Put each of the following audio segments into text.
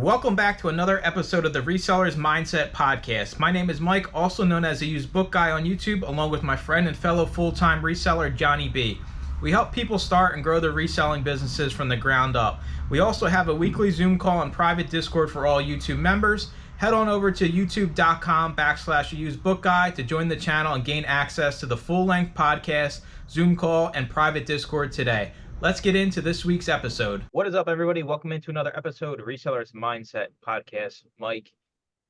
Welcome back to another episode of the Resellers Mindset Podcast. My name is Mike, also known as the Used Book Guy on YouTube, along with my friend and fellow full-time reseller, Johnny B. We help people start and grow their reselling businesses from the ground up. We also have a weekly Zoom call and private Discord for all YouTube members. Head on over to youtube.com/usedbookguy to join the channel and gain access to the full-length podcast, Zoom call, and private Discord today. Let's get into this week's episode. What is up, everybody? Welcome into another episode of Resellers Mindset Podcast. Mike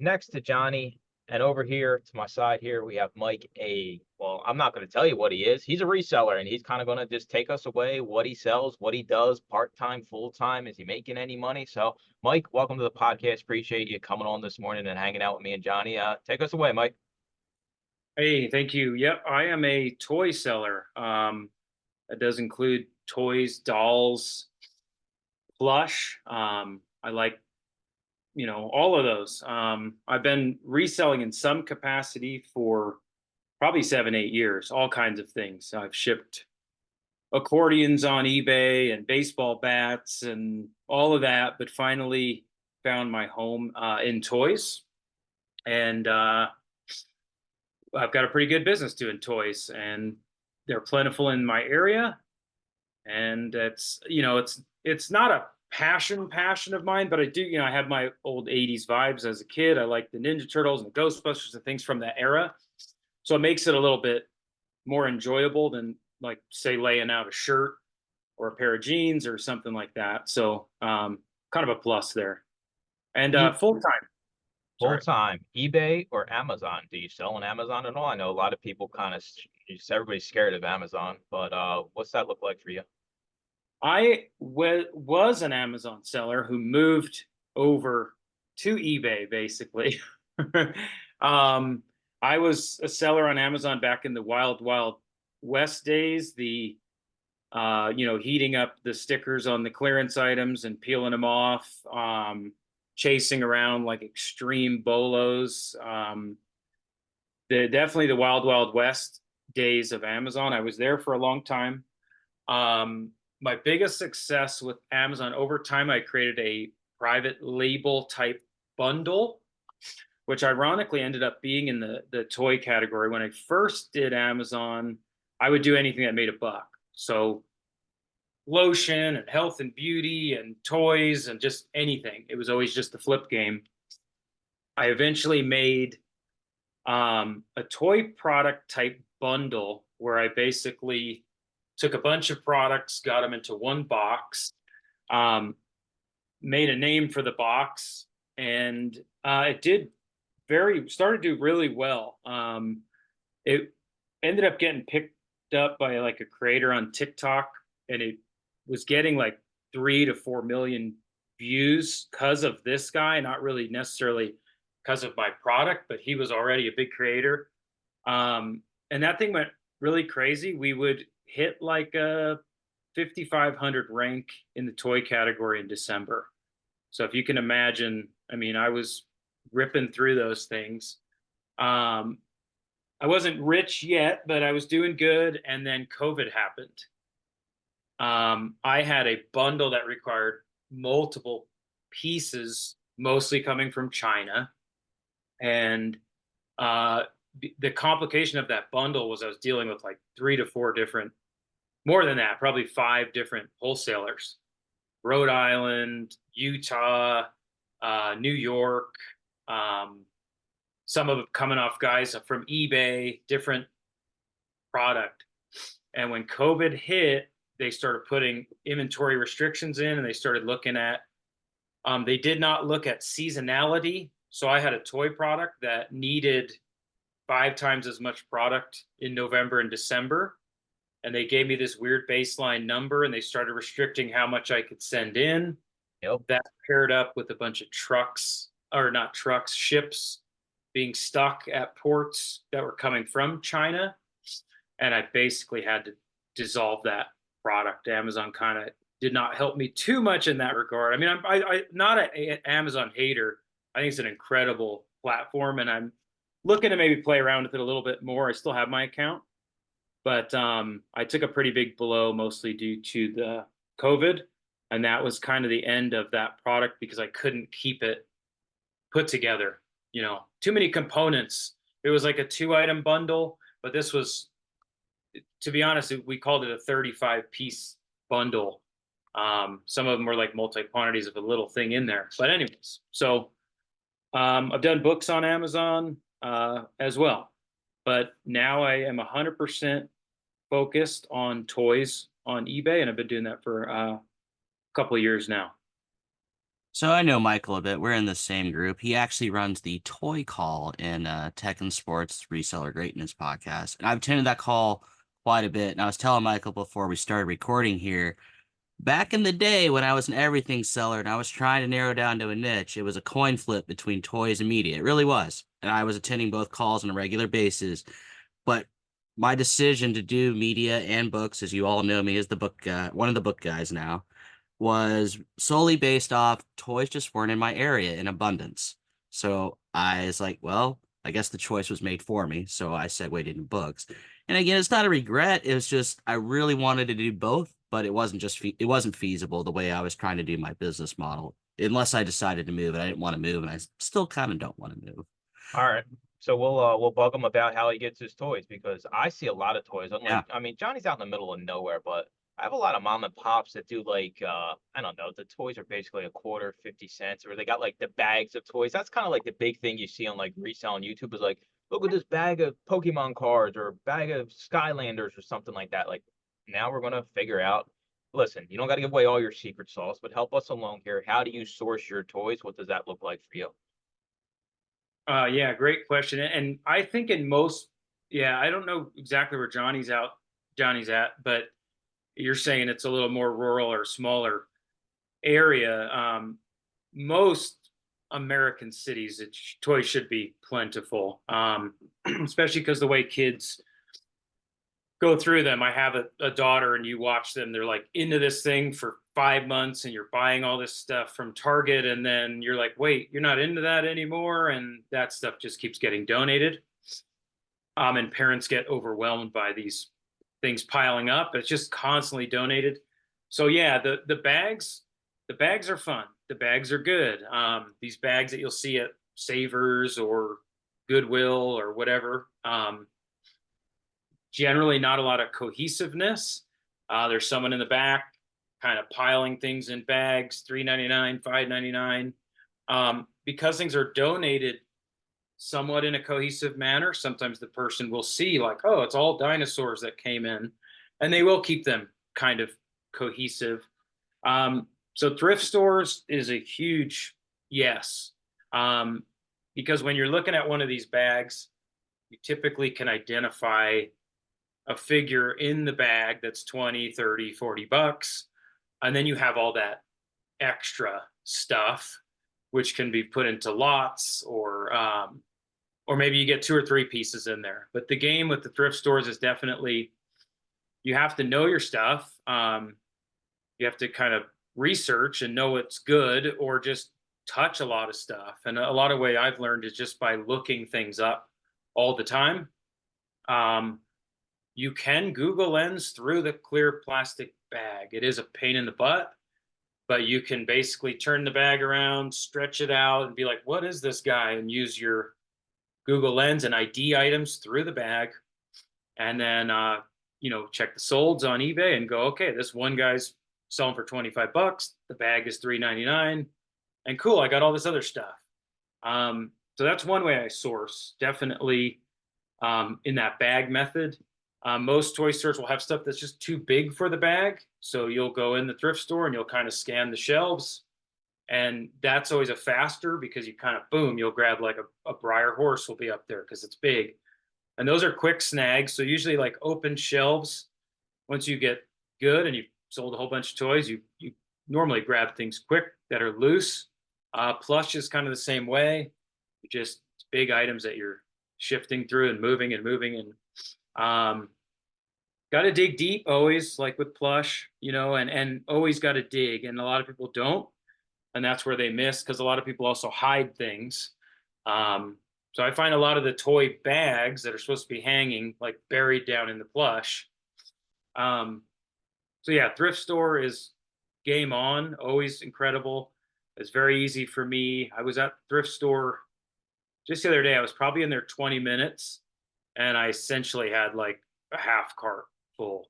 next to Johnny, and over here to my side here, we have Mike. I'm not going to tell you what he is. He's a reseller, and he's kind of going to just take us away, what he sells, what he does, part-time, full-time. Is he making any money? So, Mike, welcome to the podcast. Appreciate you coming on this morning and hanging out with me and Johnny. Take us away, Mike. Hey, thank you. Yep, I am a toy seller. That does include toys, dolls, plush. I like, all of those. I've been reselling in some capacity for probably 7, 8 years, all kinds of things. I've shipped accordions on eBay and baseball bats and all of that, but finally found my home in toys. And I've got a pretty good business doing toys, and they're plentiful in my area. And it's not a passion of mine, but I do, I have my old 80s vibes as a kid. I like the Ninja Turtles and the Ghostbusters and things from that era. So it makes it a little bit more enjoyable than, like, say, laying out a shirt or a pair of jeans or something like that. So kind of a plus there. And full time. Full-time, eBay or Amazon? Do you sell on Amazon at all? I know a lot of people everybody's scared of Amazon, but what's that look like for you? I was an Amazon seller who moved over to eBay, basically. I was a seller on Amazon back in the Wild West days, heating up the stickers on the clearance items and peeling them off, chasing around like extreme bolos. Definitely the Wild West days of Amazon. I was there for a long time. My biggest success with Amazon over time, I created a private label type bundle, which ironically ended up being in the toy category. When I first did Amazon, I would do anything that made a buck. So lotion and health and beauty and toys and just anything. It was always just a flip game. I eventually made a toy product type bundle where I basically took a bunch of products, got them into one box, made a name for the box, and it started to do really well. It ended up getting picked up by like a creator on TikTok, and it was getting like 3 to 4 million views because of this guy, not really necessarily because of my product, but he was already a big creator. And that thing went really crazy. We would hit like a 5,500 rank in the toy category in December. So if you can imagine, I was ripping through those things. I wasn't rich yet, but I was doing good. And then COVID happened. I had a bundle that required multiple pieces, mostly coming from China. And the complication of that bundle was I was dealing with like 3 to 4 different, more than that, probably 5 different wholesalers: Rhode Island, Utah, New York, some of them coming off guys from eBay, different product. And when COVID hit, they started putting inventory restrictions in, and they started looking at, they did not look at seasonality. So I had a toy product that needed 5 times as much product in November and December. And they gave me this weird baseline number, and they started restricting how much I could send in. Yep. That paired up with a bunch of ships being stuck at ports that were coming from China. And I basically had to dissolve that product. Amazon kind of did not help me too much in that regard. I'm not an Amazon hater. I think it's an incredible platform, and I'm looking to maybe play around with it a little bit more. I still have my account, but I took a pretty big blow, mostly due to the COVID. and that was kind of the end of that product because I couldn't keep it put together. Too many components. It was like a 2-item bundle, but this was, to be honest, we called it a 35-piece bundle. Some of them were like multi quantities of a little thing in there. But anyways, so I've done books on Amazon as well, but now I am 100% focused on toys on eBay, and I've been doing that for a couple of years now. So I know Michael a bit. We're in the same group. He actually runs the Toy Call in Tech and Sports Reseller Greatness podcast. And I've attended that call quite a bit. And I was telling Michael before we started recording here, back in the day when I was an everything seller and I was trying to narrow down to a niche, it was a coin flip between toys and media. It really was. And I was attending both calls on a regular basis. But my decision to do media and books, as you all know me as the book guy, one of the book guys now, was solely based off toys just weren't in my area in abundance. So I was like, well, I guess the choice was made for me. So I segued into books. And again, it's not a regret. It was just I really wanted to do both, but it wasn't feasible the way I was trying to do my business model. Unless I decided to move, and I didn't want to move, and I still kind of don't want to move. All right. So we'll bug him about how he gets his toys because I see a lot of toys. Yeah. I mean, Johnny's out in the middle of nowhere, but I have a lot of mom and pops that do like I don't know, the toys are basically a quarter, 50 cents, or they got like the bags of toys. That's kind of like the big thing you see on like resale on YouTube is like, look at this bag of Pokemon cards or a bag of Skylanders or something like that. Like now we're gonna figure out. Listen, you don't got to give away all your secret sauce, but help us along here. How do you source your toys? What does that look like for you? Yeah, great question. And I think in most, yeah, I don't know exactly where Johnny's at, but you're saying it's a little more rural or smaller area. Most American cities, toys should be plentiful, especially because the way kids go through them. I have a daughter, and you watch them; they're like into this thing for 5 months, and you're buying all this stuff from Target, and then you're like, "Wait, you're not into that anymore," and that stuff just keeps getting donated. And parents get overwhelmed by these things piling up. It's just constantly donated. So yeah, the bags are fun. The bags are good. These bags that you'll see at Savers or Goodwill or whatever. Generally, not a lot of cohesiveness. There's someone in the back kind of piling things in bags, $3.99, $5.99. Because things are donated somewhat in a cohesive manner, sometimes the person will see like, oh, it's all dinosaurs that came in, and they will keep them kind of cohesive. So thrift stores is a huge yes, because when you're looking at one of these bags, you typically can identify a figure in the bag that's 20, 30, 40 bucks. And then you have all that extra stuff, which can be put into lots, or maybe you get 2 or 3 pieces in there. But the game with the thrift stores is definitely, you have to know your stuff. You have to kind of research and know what's good, or just touch a lot of stuff. And a lot of way I've learned is just by looking things up all the time. You can Google Lens through the clear plastic bag. It is a pain in the butt, but you can basically turn the bag around, stretch it out, and be like, what is this guy? And use your Google Lens and ID items through the bag. And then, check the solds on eBay and go, okay, this one guy's selling for 25 bucks. The bag is $3.99. And cool, I got all this other stuff. So that's one way I source, definitely, in that bag method. Most toy stores will have stuff that's just too big for the bag. So you'll go in the thrift store and you'll kind of scan the shelves. And that's always a faster, because you kind of, boom, you'll grab like a Briar horse will be up there because it's big. And those are quick snags. So usually like open shelves, once you get good and you've sold a whole bunch of toys, you normally grab things quick that are loose. Plush is kind of the same way. Just big items that you're shifting through and moving and got to dig deep always, like with plush, and always got to dig. And a lot of people don't, and that's where they miss, because a lot of people also hide things. So I find a lot of the toy bags that are supposed to be hanging like buried down in the plush. So yeah, thrift store is game on, always incredible. It's very easy for me. I was at the thrift store just the other day. I was probably in there 20 minutes, and I essentially had like a half cart full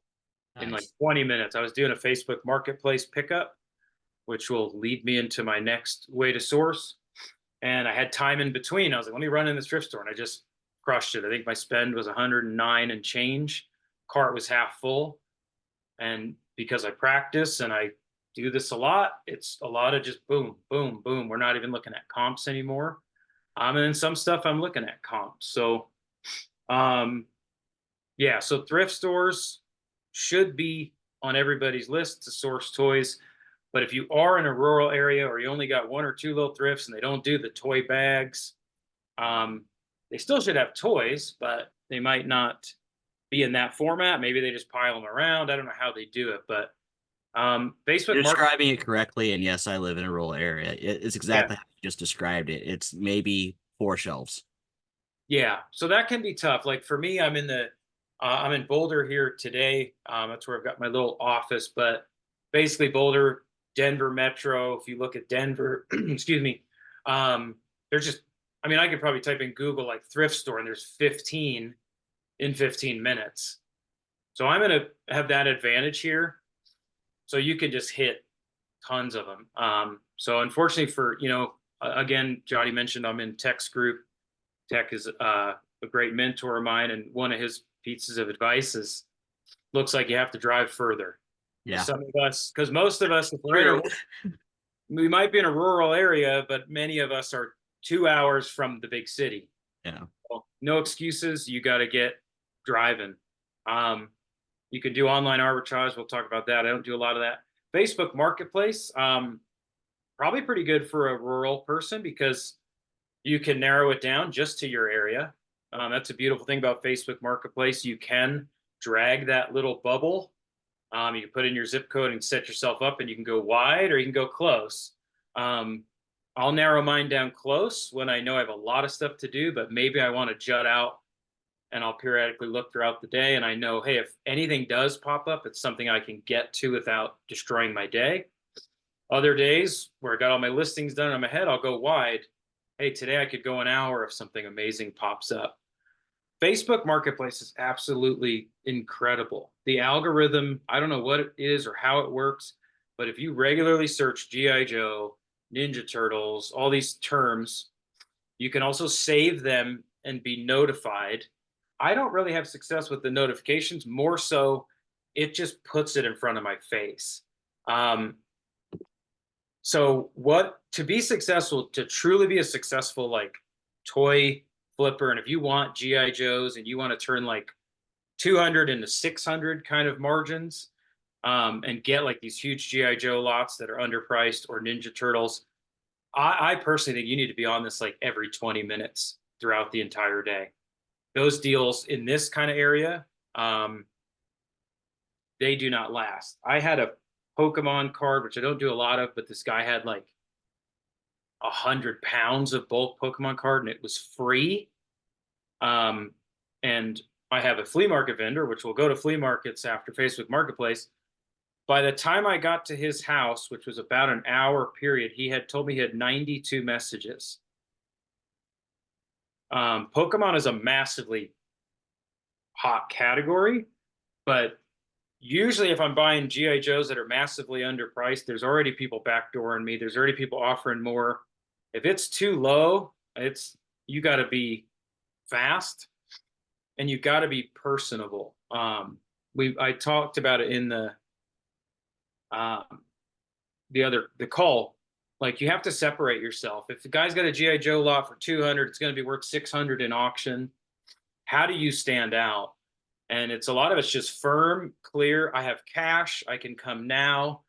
in like Nice. 20 minutes. I was doing a Facebook Marketplace pickup, which will lead me into my next way to source. And I had time in between. I was like, let me run in this thrift store. And I just crushed it. I think my spend was 109 and change. Cart was half full. And because I practice and I do this a lot, it's a lot of just boom, boom, boom. We're not even looking at comps anymore. And then some stuff I'm looking at comps. So um yeah, so thrift stores should be on everybody's list to source toys. But if you are in a rural area or you only got one or two little thrifts and they don't do the toy bags, um, they still should have toys, but they might not be in that format. Maybe they just pile them around. I don't know how they do it, but You're Facebook Market, describing it correctly, and yes, I live in a rural area. It's yeah, exactly how you just described it. It's maybe 4 shelves. yeah. So that can be tough. Like for me, I'm in Boulder here today. That's where I've got my little office. But basically, Boulder, Denver Metro. If you look at Denver, excuse me, there's just. I mean, I could probably type in Google like thrift store, and there's 15 in 15 minutes. So I'm gonna have that advantage here. So you can just hit tons of them. So unfortunately for again, Johnny mentioned I'm in Tech's group. Tech is a great mentor of mine, and one of his pieces of advice is looks like you have to drive further. Yeah, Some of us, because most of us, if we're in true. we might be in a rural area, but many of us are 2 hours from the big city. Yeah. Well, no excuses. You got to get driving. Um, you can do online arbitrage. We'll talk about that. I don't do a lot of that. Facebook Marketplace, probably pretty good for a rural person because you can narrow it down just to your area. That's a beautiful thing about Facebook Marketplace. You can drag that little bubble. You can put in your zip code and set yourself up, and you can go wide or you can go close. Um, I'll narrow mine down close when I know I have a lot of stuff to do, but maybe I want to jut out and I'll periodically look throughout the day. And I know, hey, if anything does pop up, it's something I can get to without destroying my day. Other days where I got all my listings done in my head, I'll go wide. Hey, today I could go an hour if something amazing pops up. Facebook Marketplace is absolutely incredible. The algorithm, I don't know what it is or how it works, but if you regularly search G.I. Joe, Ninja Turtles, all these terms, you can also save them and be notified. I don't really have success with the notifications, more so it just puts it in front of my face. So what to be successful, to truly be a successful like toy flipper, and if you want GI Joes and you want to turn like 200 into 600 kind of margins, and get like these huge GI Joe lots that are underpriced or Ninja Turtles, I personally think you need to be on this like every 20 minutes throughout the entire day. Those deals in this kind of area, they do not last. I had a Pokemon card, which I don't do a lot of, but this guy had like 100 pounds of bulk Pokemon card, and it was free. And I have a flea market vendor, which will go to flea markets after Facebook Marketplace. By the time I got to his house, which was about an hour period, he had told me he had 92 messages. Pokemon is a massively hot category, but usually if I'm buying GI Joes that are massively underpriced, there's already people backdooring me. There's already people offering more. If it's too low, you got to be fast and you got to be personable. I talked about it in the call. Like you have to separate yourself. If the guy's got a GI Joe lot for 200, it's going to be worth 600 in auction. How do you stand out? And it's a lot of it's just firm, clear. I have cash. I can come now.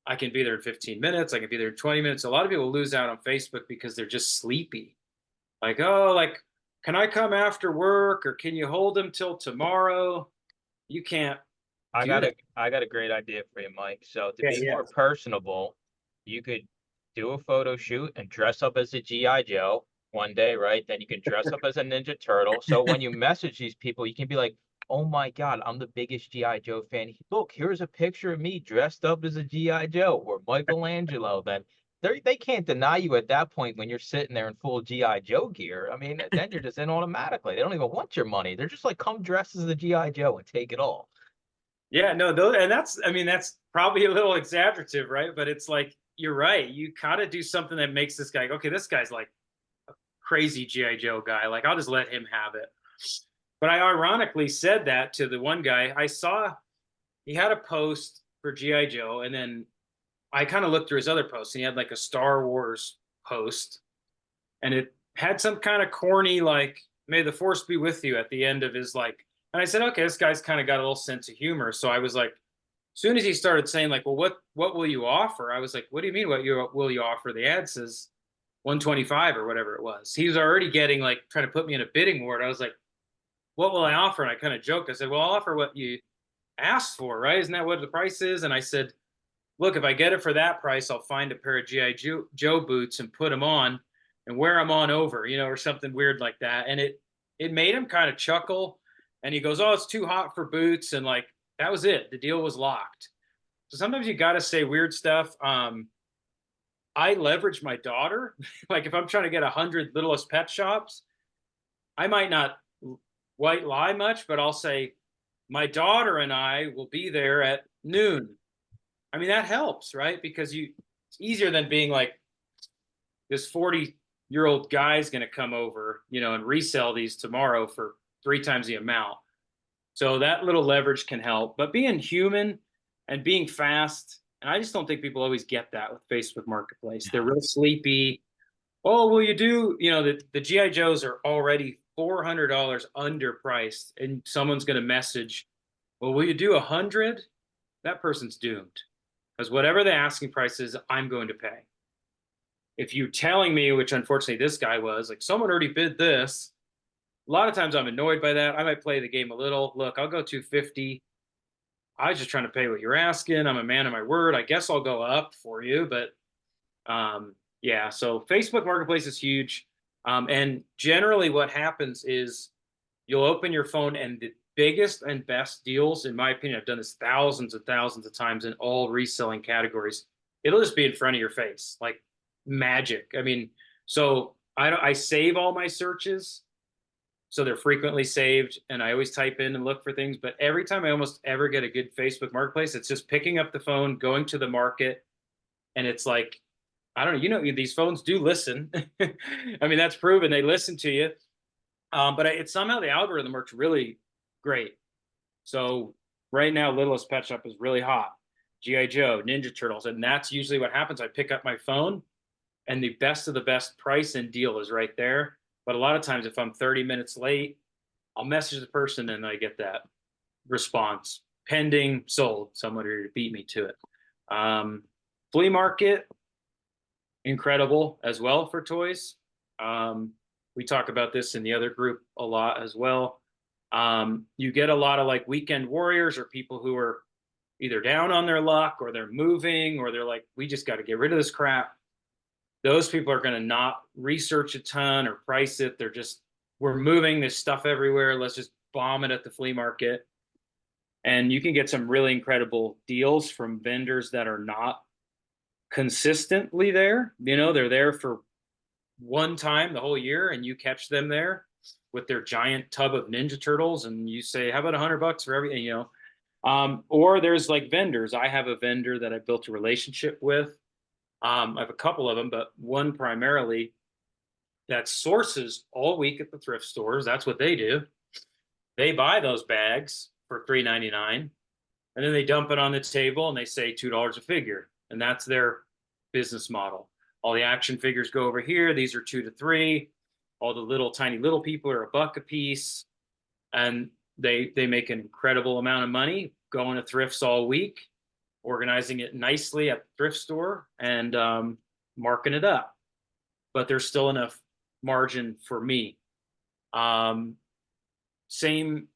I can be there in 15 minutes. I can be there in 20 minutes. A lot of people lose out on Facebook because they're just sleepy. Like, oh, like, can I come after work or can you hold them till tomorrow? You can't I do got that. a great idea for you, Mike. So to Yeah, be yeah. more personable, you could do a photo shoot and dress up as a GI Joe one day, right? Then you can dress up as a Ninja Turtle. So when you message these people, you can be like, oh my God, I'm the biggest G.I. Joe fan. Look, here's a picture of me dressed up as a G.I. Joe or Michelangelo. Then they can't deny you at that point when you're sitting there in full G.I. Joe gear. I mean, then you're just in automatically. They don't even want your money. They're just like, come dress as the G.I. Joe and take it all. Yeah, no, those, and that's, I mean, that's probably a little exaggerative, right? But it's like, you're right. You gotta do something that makes this guy, okay, this guy's like crazy GI Joe guy. Like, I'll just let him have it. But I ironically said that to the one guy. I saw he had a post for GI Joe, and then I kind of looked through his other posts, and he had like a Star Wars post, and it had some kind of corny like "May the Force be with you" at the end of his like. And I said, okay, this guy's kind of got a little sense of humor. So I was like, as soon as he started saying like, well, what will you offer? I was like, what do you mean? Will you offer? The ad says 125 or whatever it was. He was already getting like trying to put me in a bidding war. I was like, what will I offer? And I kind of joked. I said, well, I'll offer what you asked for, right? Isn't that what the price is? And I said, look, if I get it for that price, I'll find a pair of GI Joe boots and put them on and wear them on over, or something weird like that. And it made him kind of chuckle. And he goes, oh, it's too hot for boots. And like, that was it. The deal was locked. So sometimes you got to say weird stuff. I leverage my daughter. Like if I'm trying to get 100 Littlest Pet Shops, I might not white lie much, but I'll say, my daughter and I will be there at noon. I mean, that helps, right? Because it's easier than being like, this 40-year-old guy's going to come over, and resell these tomorrow for 3 times the amount. So that little leverage can help. But being human and being fast, and I just don't think people always get that with Facebook Marketplace. They're real sleepy. Oh, will you do, the GI Joes are already $400 underpriced, and someone's going to message, well, will you do 100? That person's doomed, because whatever the asking price is, I'm going to pay. If you're telling me, which unfortunately this guy was, like, someone already bid this, a lot of times I'm annoyed by that. I might play the game a little. Look, I'll go 250. I was just trying to pay what you're asking. I'm a man of my word. I guess I'll go up for you, but yeah. So Facebook Marketplace is huge, and generally what happens is you'll open your phone and the biggest and best deals, in my opinion, I've done this thousands and thousands of times in all reselling categories. It'll just be in front of your face, like magic. I mean, so I save all my searches, so they're frequently saved, and I always type in and look for things. But every time I almost ever get a good Facebook Marketplace, it's just picking up the phone, going to the market, and it's like, I don't know, these phones do listen. I mean, that's proven, they listen to you. But it's somehow the algorithm works really great. So right now, Littlest Pet Shop is really hot. GI Joe, Ninja Turtles, and that's usually what happens. I pick up my phone, and the best of the best price and deal is right there. But a lot of times, if I'm 30 minutes late, I'll message the person and I get that response: pending, sold. Someone to beat me to it. Flea market, incredible as well for toys. We talk about this in the other group a lot as well. You get a lot of like weekend warriors, or people who are either down on their luck, or they're moving, or they're like, we just got to get rid of this crap. Those people are going to not research a ton or price it. They're just, we're moving this stuff everywhere. Let's just bomb it at the flea market. And you can get some really incredible deals from vendors that are not consistently there. They're there for one time the whole year, and you catch them there with their giant tub of Ninja Turtles, and you say, how about $100 for everything, or there's like vendors. I have a vendor that I built a relationship with. I have a couple of them, but one primarily that sources all week at the thrift stores. That's what they do. They buy those bags for $3.99, and then they dump it on the table and they say $2 a figure. And that's their business model. All the action figures go over here. These are 2 to 3. All the little tiny little people are $1 a piece. And they make an incredible amount of money going to thrifts all week, organizing it nicely at the thrift store, and marking it up. But there's still enough margin for me. Same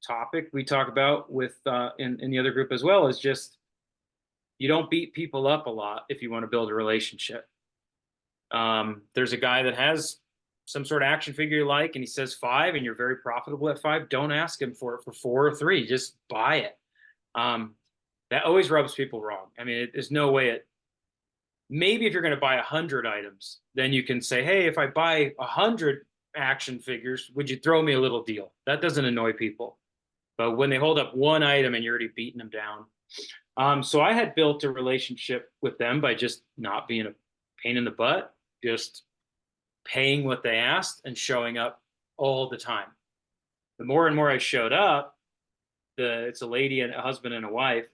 topic we talk about with in the other group as well, is just, you don't beat people up a lot if you want to build a relationship. There's a guy that has some sort of action figure you like and he says 5 and you're very profitable at 5, don't ask him for it for 4 or 3. Just buy it. That always rubs people wrong. I mean, there's no way it. Maybe if you're going to buy 100 items, then you can say, hey, if I buy 100 action figures, would you throw me a little deal? That doesn't annoy people. But when they hold up one item and you're already beating them down. So I had built a relationship with them by just not being a pain in the butt, just paying what they asked and showing up all the time. The more and more I showed up, it's a lady and a husband and a wife,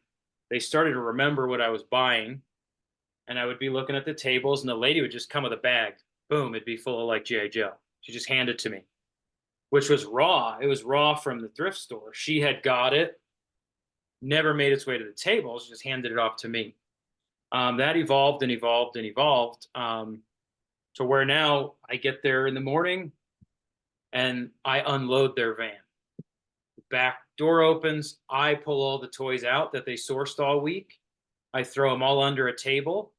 they started to remember what I was buying. And I would be looking at the tables and the lady would just come with a bag. Boom, it'd be full of like G.I. Joe. She just handed it to me, which was raw. It was raw from the thrift store. She had got it, never made its way to the table. She just handed it off to me. That evolved and evolved and evolved to where now I get there in the morning and I unload their van. The back door opens. I pull all the toys out that they sourced all week. I throw them all under a table.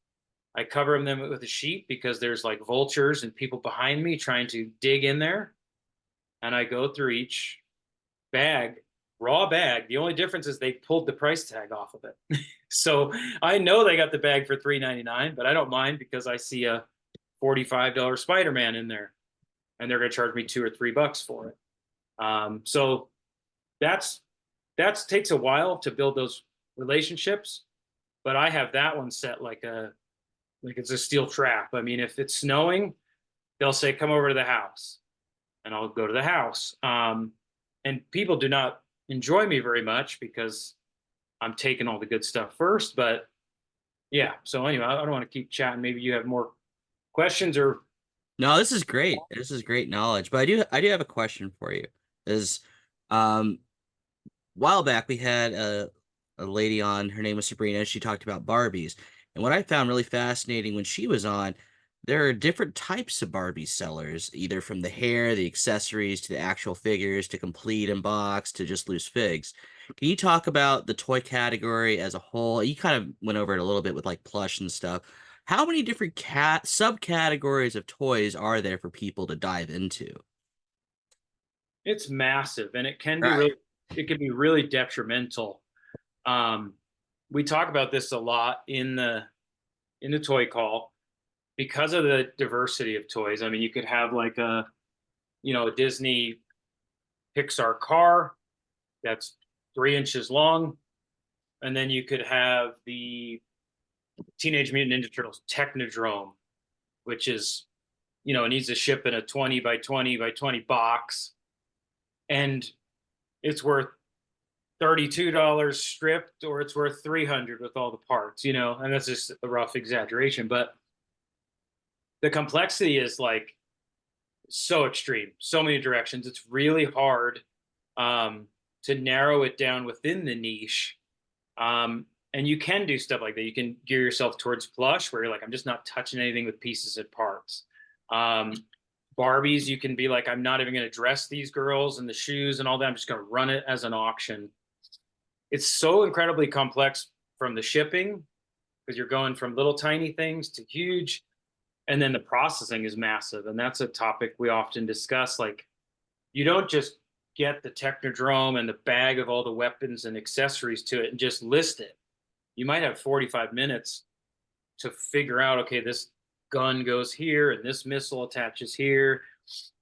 I cover them with a sheet because there's like vultures and people behind me trying to dig in there. And I go through each bag, raw bag. The only difference is they pulled the price tag off of it. So I know they got the bag for $3.99, but I don't mind because I see a $45 Spider-Man in there and they're going to charge me $2 or $3 for it. So that's takes a while to build those relationships, but I have that one set like it's a steel trap. I mean, if it's snowing, they'll say, come over to the house and I'll go to the house. And people do not enjoy me very much because I'm taking all the good stuff first, but yeah. So anyway, I don't want to keep chatting. Maybe you have more questions or. No, this is great. This is great knowledge. But I do have a question for you. Is while back we had a lady on, her name was Sabrina. She talked about Barbies. And what I found really fascinating when she was on, there are different types of Barbie sellers, either from the hair, the accessories, to the actual figures, to complete and box, to just loose figs. Can you talk about the toy category as a whole? You kind of went over it a little bit with like plush and stuff. How many different subcategories of toys are there for people to dive into? It's massive, and it can be Right. really detrimental. We talk about this a lot in the toy call because of the diversity of toys. I mean, you could have like a Disney Pixar car that's 3 inches long, and then you could have the Teenage Mutant Ninja Turtles Technodrome, which is it needs to ship in a 20 by 20 by 20 box, and it's worth $32 stripped, or it's worth $300 with all the parts, and that's just a rough exaggeration, but the complexity is like so extreme, so many directions. It's really hard to narrow it down within the niche. And you can do stuff like that. You can gear yourself towards plush, where you're like, I'm just not touching anything with pieces and parts. Barbies, you can be like, I'm not even going to dress these girls and the shoes and all that. I'm just going to run it as an auction. It's so incredibly complex from the shipping, because you're going from little tiny things to huge. And then the processing is massive. And that's a topic we often discuss. Like, you don't just get the Technodrome and the bag of all the weapons and accessories to it and just list it. You might have 45 minutes to figure out, okay, this gun goes here and this missile attaches here.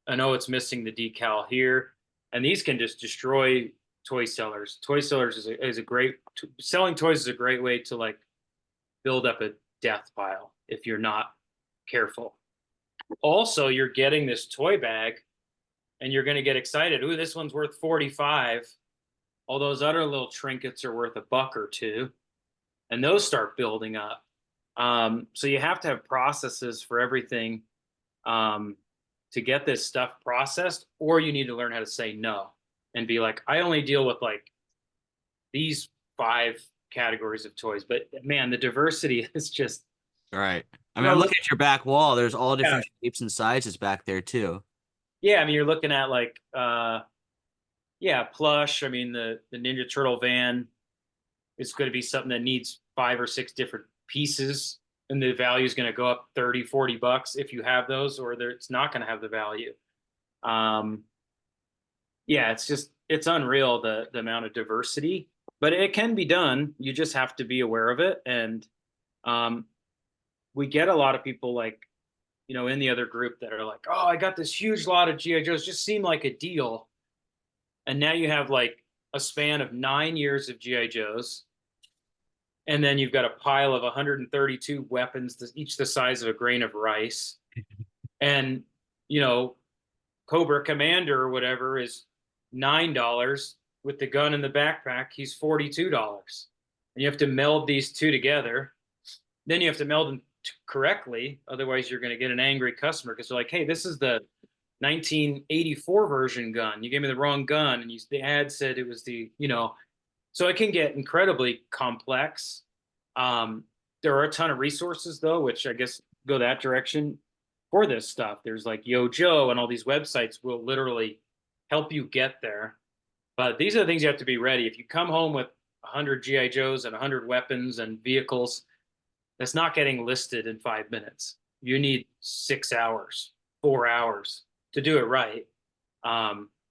I know it's missing the decal here. And these can just destroy toy sellers. Toy sellers is a great, selling toys is a great way to like build up a death pile if you're not careful. Also, you're getting this toy bag and you're going to get excited. Ooh, this one's worth 45. All those other little trinkets are worth $1 or $2. And those start building up. So you have to have processes for everything to get this stuff processed, or you need to learn how to say no and be like, I only deal with like these 5 categories of toys. But man, the diversity is just. All right. I mean, I'm looking at your back wall. There's all different shapes and sizes back there too. Yeah, I mean, you're looking at like, plush. I mean, the Ninja Turtle van is going to be something that needs 5 or 6 different pieces. and the value is going to go up 30, $40 if you have those, or it's not going to have the value. Yeah, it's unreal the amount of diversity, but it can be done. You just have to be aware of it. And we get a lot of people like, in the other group that are like, oh, I got this huge lot of GI Joes, just seemed like a deal. And now you have like a span of 9 years of GI Joes, and then you've got a pile of 132 weapons, each the size of a grain of rice. And Cobra Commander or whatever is $9. With the gun in the backpack, he's $42. And you have to meld these two together. Then you have to meld them correctly, otherwise you're going to get an angry customer, because they're like, hey, this is the 1984 version gun, you gave me the wrong gun, and the ad said it was the so it can get incredibly complex. There are a ton of resources though, which I guess go that direction for this stuff. There's like Yo Joe, and all these websites will literally help you get there. But these are the things you have to be ready. If you come home with 100 GI Joes and 100 weapons and vehicles, that's not getting listed in 5 minutes. You need 6 hours, 4 hours to do it right.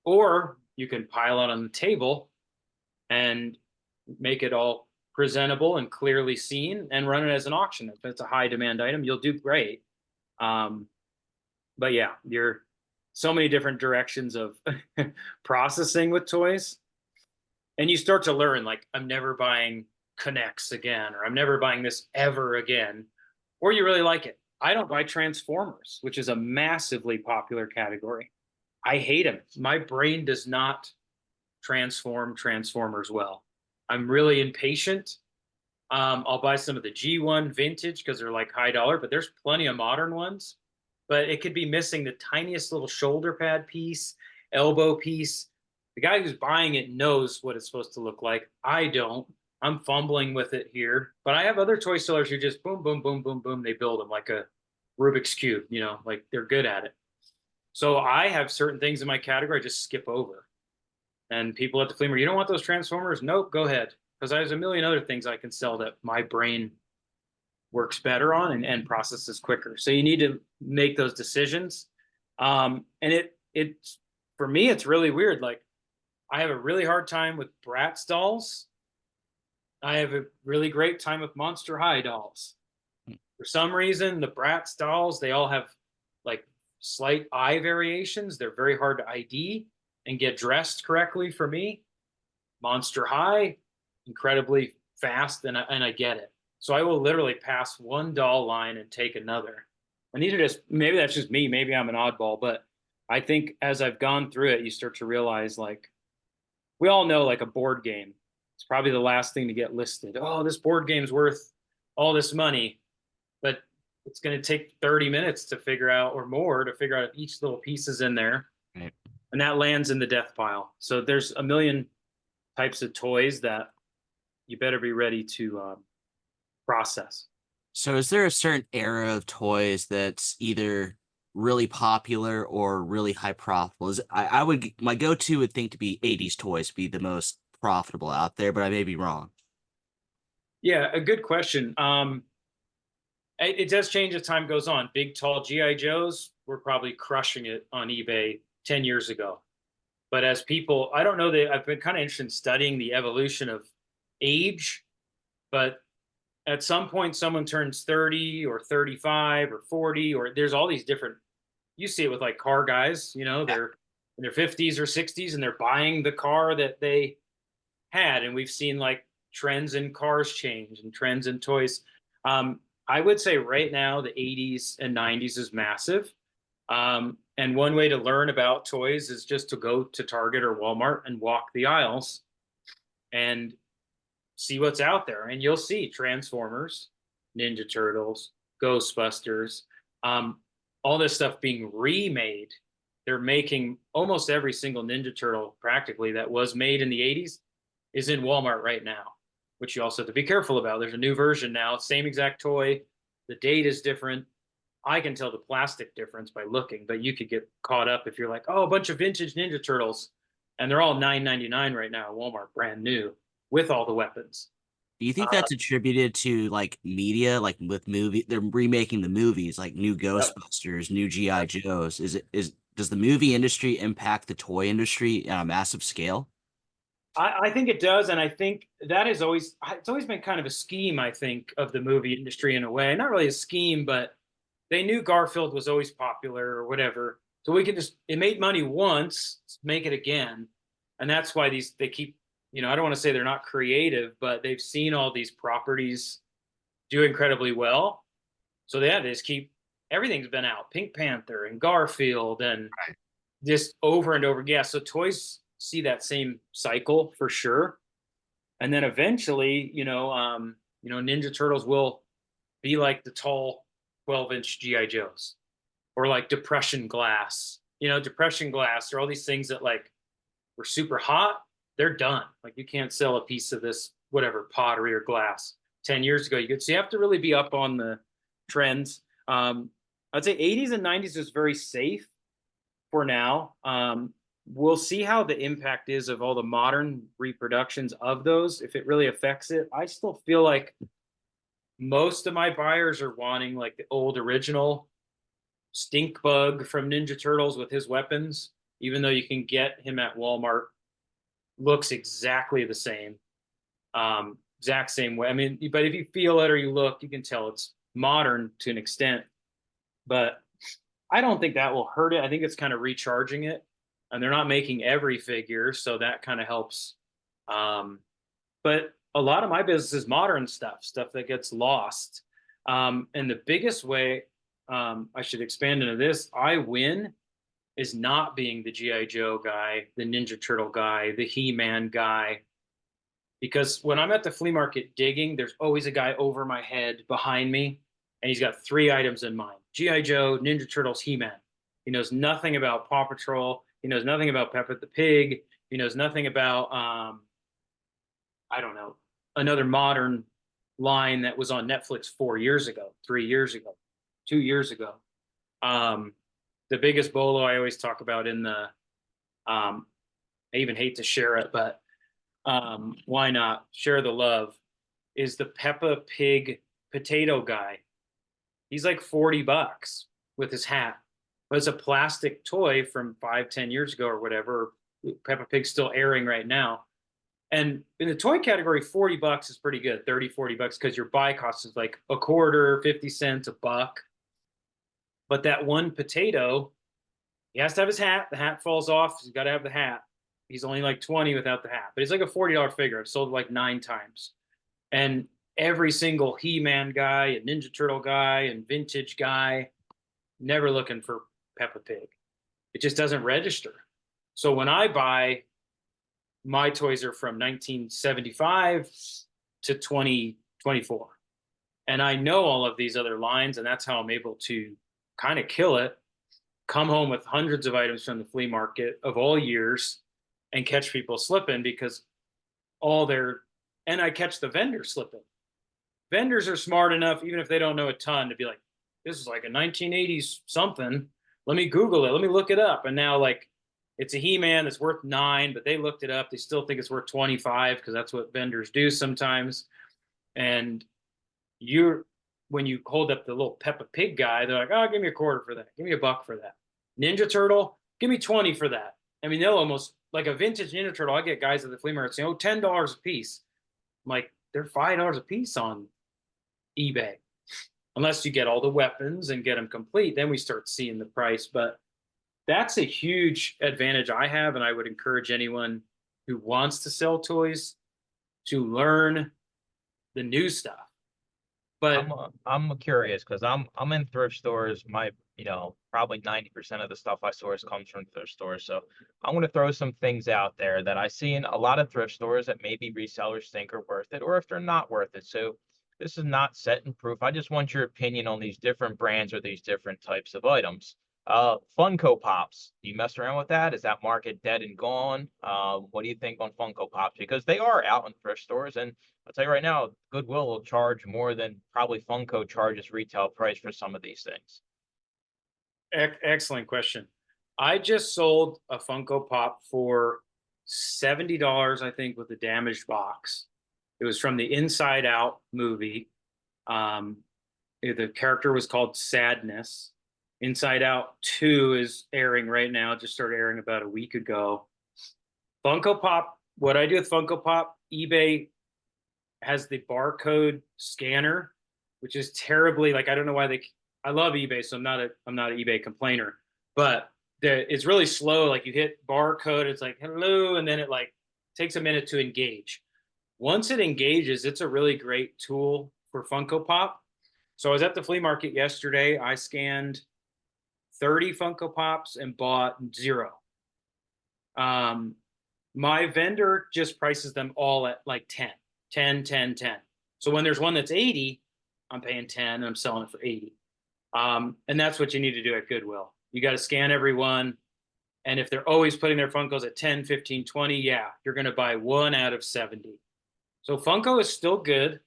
Or you can pile it on the table and make it all presentable and clearly seen and run it as an auction. If it's a high demand item, you'll do great. But yeah, you're so many different directions of processing with toys. And you start to learn, like, I'm never buying Connects again, or I'm never buying this ever again, or you really like it. I don't buy Transformers, which is a massively popular category. I hate them. My brain does not transform Transformers well. I'm really impatient. I'll buy some of the G1 vintage because they're like high dollar, but there's plenty of modern ones. But it could be missing the tiniest little shoulder pad piece, elbow piece. The guy who's buying it knows what it's supposed to look like. I don't. I'm fumbling with it here. But I have other toy sellers who just boom, boom, boom, boom, boom. They build them like a Rubik's Cube, like they're good at it. So I have certain things in my category I just skip over. And people at the flea market, you don't want those Transformers? Nope, go ahead. Because there's a million other things I can sell that my brain works better on and processes quicker. So you need to make those decisions. And it's for me, it's really weird. Like, I have a really hard time with Bratz dolls. I have a really great time with Monster High dolls. For some reason, the Bratz dolls, they all have like slight eye variations. They're very hard to ID and get dressed correctly for me. Monster High, incredibly fast, and I get it. So I will literally pass one doll line and take another. And these are just, maybe that's just me, maybe I'm an oddball, but I think as I've gone through it, you start to realize, like, we all know, like, a board game, it's probably the last thing to get listed. Oh, this board game's worth all this money, but it's going to take 30 minutes to figure out, or more, to figure out if each little piece is in there. Right. And that lands in the death pile. So there's a million types of toys that you better be ready to process. So is there a certain era of toys that's either really popular or really high profitable? My go-to would think to be 80s toys be the most profitable out there, but I may be wrong. Yeah, a good question. It does change as time goes on. Big, tall GI Joes were probably crushing it on eBay 10 years ago. But as people, I don't know, I've been kind of interested in studying the evolution of age, but at some point someone turns 30 or 35 or 40, or there's all these different, you see it with like car guys, they're in their 50s or 60s and they're buying the car that they had. And we've seen like trends in cars change and trends in toys. I would say right now the 80s and 90s is massive. And one way to learn about toys is just to go to Target or Walmart and walk the aisles and see what's out there. And you'll see Transformers, Ninja Turtles, Ghostbusters, all this stuff being remade. They're making almost every single Ninja Turtle practically that was made in the 80s is in Walmart right now, which you also have to be careful about. There's a new version now, same exact toy. The date is different. I can tell the plastic difference by looking, but you could get caught up if you're like, oh, a bunch of vintage Ninja Turtles, and they're all $9.99 right now at Walmart, brand new, with all the weapons. Do you think Uh, that's attributed to like media, like with they're remaking the movies, like new yep. Ghostbusters, new GI Joes? Does the movie industry impact the toy industry on a massive scale? I think it does, and I think that is always it's always been kind of a scheme, I think, of the movie industry in a way. Not really a scheme, but they knew Garfield was always popular or whatever. So we could just it made money once, make it again. And that's why they keep, I don't want to say they're not creative, but they've seen all these properties do incredibly well. So they just keep everything's been out. Pink Panther and Garfield and just over and over. Yeah. So toys see that same cycle for sure. And then eventually, Ninja Turtles will be like the tall 12-inch GI Joes, or like Depression Glass. Depression Glass, or all these things that like were super hot. They're done. Like you can't sell a piece of this whatever pottery or glass 10 years ago. So you have to really be up on the trends. I'd say 80s and 90s is very safe for now. We'll see how the impact is of all the modern reproductions of those, if it really affects it. I still feel like most of my buyers are wanting like the old original Stink Bug from Ninja Turtles with his weapons, even though you can get him at Walmart. Looks exactly the same, exact same way. I mean, but if you feel it or you look, you can tell it's modern to an extent. But I don't think that will hurt it. I think it's kind of recharging it, and they're not making every figure, so that kind of helps. But a lot of my business is modern stuff that gets lost. And the biggest way I should expand into this, I win is not being the GI Joe guy, the Ninja Turtle guy, the He-Man guy. Because when I'm at the flea market digging, there's always a guy over my head behind me, and he's got 3 items in mind: GI Joe, Ninja Turtles, He-Man. He knows nothing about Paw Patrol. He knows nothing about Peppa the Pig. He knows nothing about I don't know, another modern line that was on Netflix 4 years ago, 3 years ago, 2 years ago. The biggest bolo I always talk about in the I even hate to share it, but why not share the love, is the Peppa Pig potato guy. He's like $40 with his hat, but it's a plastic toy from 5-10 years ago or whatever. Peppa Pig's still airing right now. And in the toy category, $40 is pretty good, 30-40 bucks, because your buy cost is like a quarter, 50 cents, a buck. But that one potato, he has to have his hat. The hat falls off. He's got to have the hat. He's only like 20 without the hat, but it's like a $40 figure. I've sold like 9 times. And every single He-Man guy and Ninja Turtle guy and vintage guy, never looking for Peppa Pig. It just doesn't register. So when I buy, my toys are from 1975 to 2024. And I know all of these other lines, and that's how I'm able to kind of kill it, come home with hundreds of items from the flea market of all years, and catch people slipping, because and I catch the vendors slipping. Vendors are smart enough, even if they don't know a ton, to be like, this is like a 1980s something. Let me Google it. Let me look it up. And now, like, it's a He-Man that's worth 9, but they looked it up. They still think it's worth 25, because that's what vendors do sometimes. And when you hold up the little Peppa Pig guy, they're like, oh, give me a quarter for that. Give me a buck for that. Ninja Turtle, give me 20 for that. I mean, they'll almost, like a vintage Ninja Turtle, I get guys at the flea market saying, oh, $10 a piece. I'm like, they're $5 a piece on eBay. Unless you get all the weapons and get them complete, then we start seeing the price. But that's a huge advantage I have, and I would encourage anyone who wants to sell toys to learn the new stuff. But I'm curious because I'm in thrift stores. My probably 90% of the stuff I source comes from thrift stores. So I'm going to throw some things out there that I see in a lot of thrift stores that maybe resellers think are worth it, or if they're not worth it. So this is not set and proof. I just want your opinion on these different brands or these different types of items. Funko Pops. Do you mess around with that? Is that market dead and gone? What do you think on Funko Pops? Because they are out in thrift stores, and I'll tell you right now, Goodwill will charge more than probably Funko charges retail price for some of these things. excellent question. I just sold a Funko Pop for $70, I think, with a damaged box. It was from the Inside Out movie. The character was called Sadness. Inside Out 2 is airing right now. It just started airing about a week ago. Funko Pop, what I do with Funko Pop, eBay has the barcode scanner, which is terribly, like, I don't know why I love eBay, so I'm not an eBay complainer, but it's really slow. Like, you hit barcode, it's like, hello, and then it like takes a minute to engage. Once it engages, it's a really great tool for Funko Pop. So I was at the flea market yesterday. I scanned 30 Funko Pops and bought 0. My vendor just prices them all at like 10. So when there's one that's 80, I'm paying 10 and I'm selling it for 80. And that's what you need to do at Goodwill. You got to scan everyone. And if they're always putting their Funkos at 10, 15, 20, yeah, you're going to buy 1 out of 70. So Funko is still good.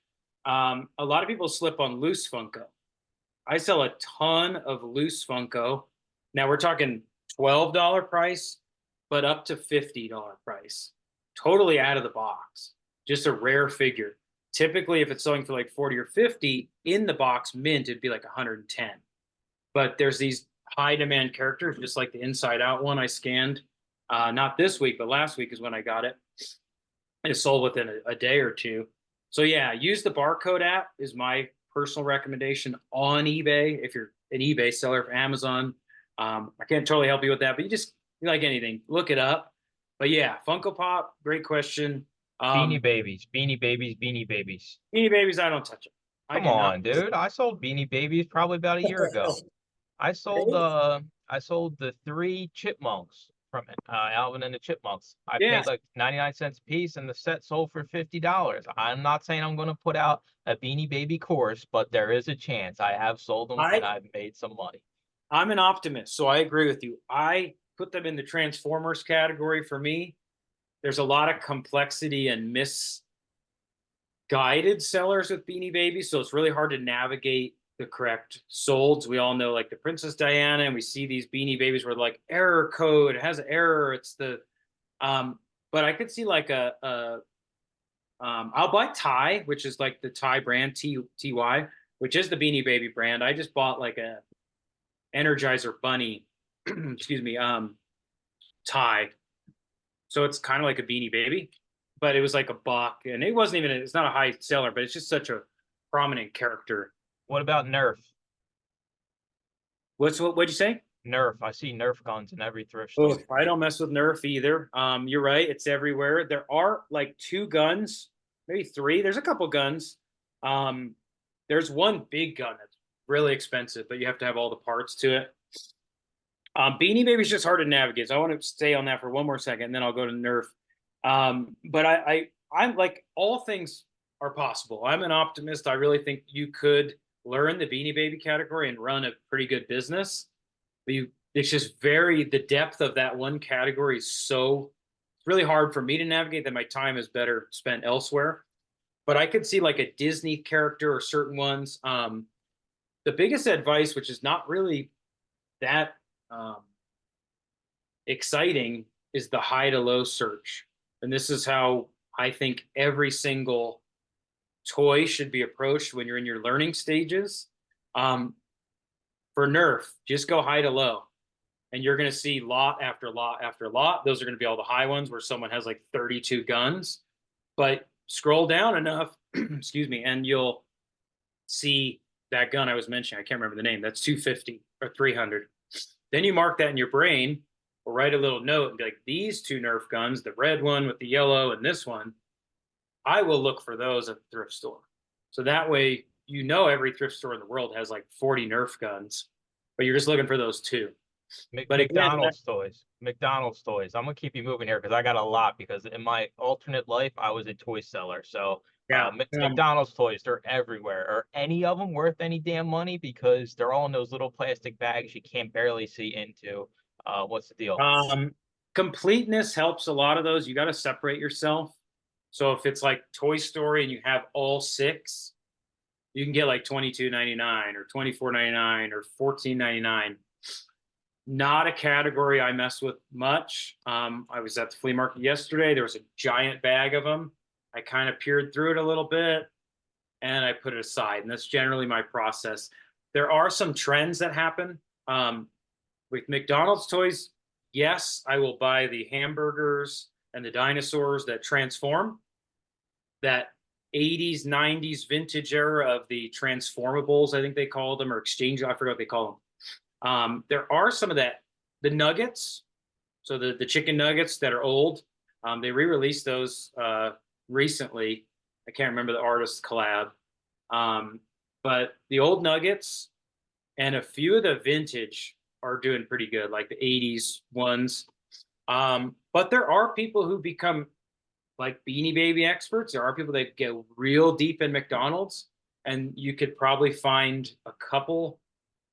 A lot of people slip on loose Funko. I sell a ton of loose Funko. Now we're talking $12 price, but up to $50 price. Totally out of the box. Just a rare figure. Typically, if it's selling for like 40 or 50, in the box mint, it'd be like 110. But there's these high demand characters, just like the Inside Out one I scanned. Not this week, but last week is when I got it. It sold within a day or two. So yeah, use the barcode app is my personal recommendation on eBay. If you're an eBay seller for Amazon, I can't totally help you with that, but you like anything, look it up. But yeah, Funko Pop, great question. Beanie Babies, Beanie Babies, Beanie Babies. Beanie Babies, I don't touch them. Come on, dude. I sold Beanie Babies probably about a year ago. I sold the 3 chipmunks from Alvin and the Chipmunks. I Yeah. paid like 99 cents a piece, and the set sold for $50. I'm not saying I'm going to put out a Beanie Baby course, but there is a chance. I have sold them and I've made some money. I'm an optimist, so I agree with you. I put them in the Transformers category for me. There's a lot of complexity and misguided sellers with Beanie Babies, so it's really hard to navigate the correct solds. We all know like the Princess Diana, and we see these Beanie Babies where like error code, it has an error. It's the but I could see like I'll buy Ty, which is like the Ty brand, TY, which is the Beanie Baby brand. I just bought like a Energizer Bunny, excuse me, Ty. So it's kind of like a Beanie Baby, but it was like $1, and it wasn't even, it's not a high seller, but it's just such a prominent character. What about Nerf? What'd you say? Nerf. I see Nerf guns in every thrift store. Oh, I don't mess with Nerf either. You're right. It's everywhere. There are like 2 guns, maybe 3. There's a couple guns. There's one big gun that's really expensive, but you have to have all the parts to it. Beanie Baby's just hard to navigate. So I want to stay on that for one more second, and then I'll go to Nerf. But I'm like, all things are possible. I'm an optimist. I really think you could learn the Beanie Baby category and run a pretty good business. But it's just the depth of that one category is so, it's really hard for me to navigate that my time is better spent elsewhere. But I could see like a Disney character or certain ones. The biggest advice, which is not really that exciting, is the high to low search. And this is how I think every single toy should be approached when you're in your learning stages. For Nerf, just go high to low, and you're going to see lot after lot after lot. Those are going to be all the high ones where someone has like 32 guns. But scroll down enough, excuse me, and you'll see that gun I was mentioning. I can't remember the name. That's 250 or 300. Then you mark that in your brain or write a little note and be like, these 2 Nerf guns, the red one with the yellow and this one, I will look for those at the thrift store. So that way, you know, every thrift store in the world has like 40 Nerf guns, but you're just looking for those 2. But McDonald's Toys. McDonald's Toys. I'm going to keep you moving here because I got a lot, because in my alternate life, I was a toy seller. So McDonald's Toys, they're everywhere. Are any of them worth any damn money? Because they're all in those little plastic bags you can't barely see into. What's the deal? Completeness helps a lot of those. You got to separate yourself. So if it's like Toy Story and you have all 6, you can get like $22.99 or $24.99 or $14.99. Not a category I mess with much. I was at the flea market yesterday. There was a giant bag of them. I kind of peered through it a little bit, and I put it aside. And that's generally my process. There are some trends that happen. With McDonald's toys, yes, I will buy the hamburgers and the dinosaurs that transform. That 80s, 90s vintage era of the transformables, I think they call them, or exchange. I forgot what they call them. There are some of that, the nuggets. So the chicken nuggets that are old, they re-released those recently. I can't remember the artist's collab. But the old nuggets and a few of the vintage are doing pretty good, like the 80s ones. But there are people who become like Beanie Baby experts. There are people that get real deep in McDonald's, and you could probably find a couple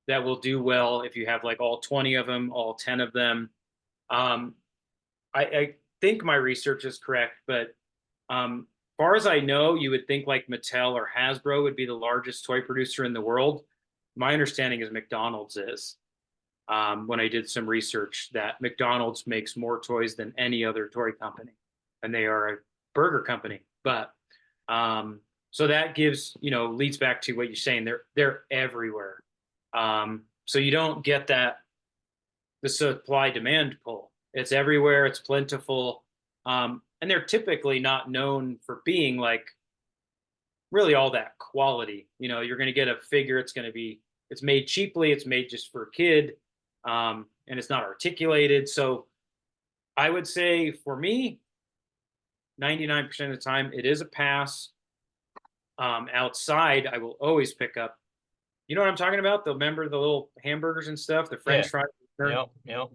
that will do well if you have like all 20 of them, all 10 of them. I think my research is correct, but far as I know, you would think like Mattel or Hasbro would be the largest toy producer in the world. My understanding is McDonald's is. When I did some research, that McDonald's makes more toys than any other toy company, and they are a burger company. But so that gives, leads back to what you're saying. They're everywhere. So you don't get the supply demand pull. It's everywhere. It's plentiful. And they're typically not known for being like really all that quality. You're going to get a figure. It's made cheaply. It's made just for a kid. And it's not articulated. So I would say for me, 99% of the time, it is a pass. Outside, I will always pick up. You know what I'm talking about? Remember the little hamburgers and stuff, the French fries? Yep.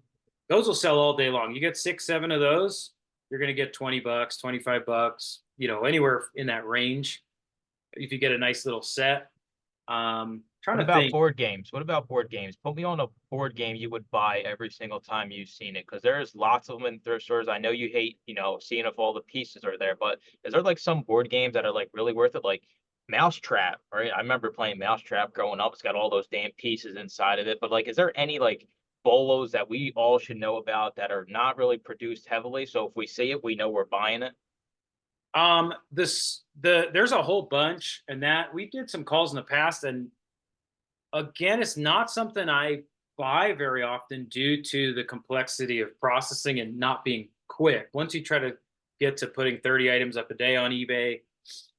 Those will sell all day long. You get 6, 7 of those, you're going to get $20, $25, anywhere in that range. If you get a nice little set. What about board games? Put me on a board game you would buy every single time you've seen it, because there's lots of them in thrift stores. I know you hate, seeing if all the pieces are there, but is there like some board games that are like really worth it? Like Mousetrap, right? I remember playing Mousetrap growing up. It's got all those damn pieces inside of it. But like, is there any like bolos that we all should know about that are not really produced heavily? So if we see it, we know we're buying it. There's a whole bunch, and that we did some calls in the past, and again, it's not something I buy very often due to the complexity of processing and not being quick. Once you try to get to putting 30 items up a day on eBay,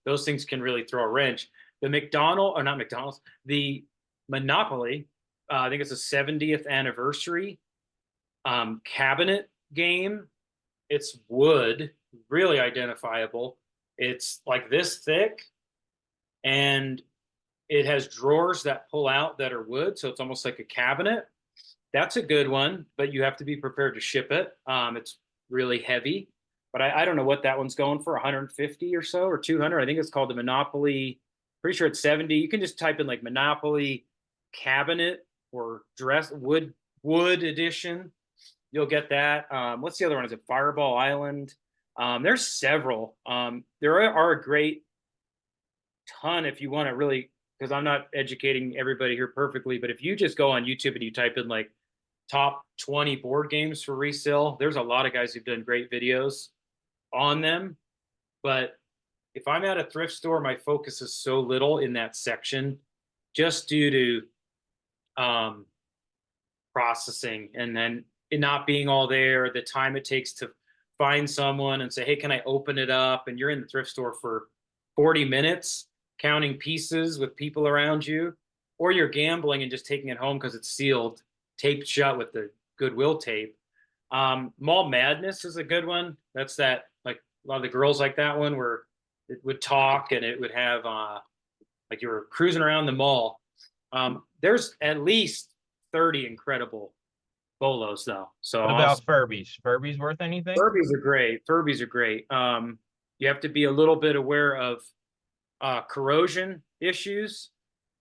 those things can really throw a wrench. The the Monopoly, I think it's a 70th anniversary cabinet game. It's wood, really identifiable. It's like this thick, and it has drawers that pull out that are wood, so it's almost like a cabinet. That's a good one, but you have to be prepared to ship it. It's really heavy, but I don't know what that one's going for, 150 or so, or 200. I think it's called the Monopoly. Pretty sure it's 70. You can just type in like Monopoly cabinet or wood edition. You'll get that. What's the other one? Is it Fireball Island? There's several. There are a great ton if you want to really, because I'm not educating everybody here perfectly, but if you just go on YouTube and you type in like top 20 board games for resale, there's a lot of guys who've done great videos on them. But if I'm at a thrift store, my focus is so little in that section just due to processing, and then it not being all there, the time it takes to find someone and say, hey, can I open it up? And you're in the thrift store for 40 minutes counting pieces with people around you, or you're gambling and just taking it home because it's sealed, taped shut with the Goodwill tape. Mall Madness is a good one. That's that, like a lot of the girls like that one, where it would talk and it would have like you were cruising around the mall. There's at least 30 incredible bolos though. So What about Furbies? Furbies worth anything? Furbies are great. You have to be a little bit aware of corrosion issues,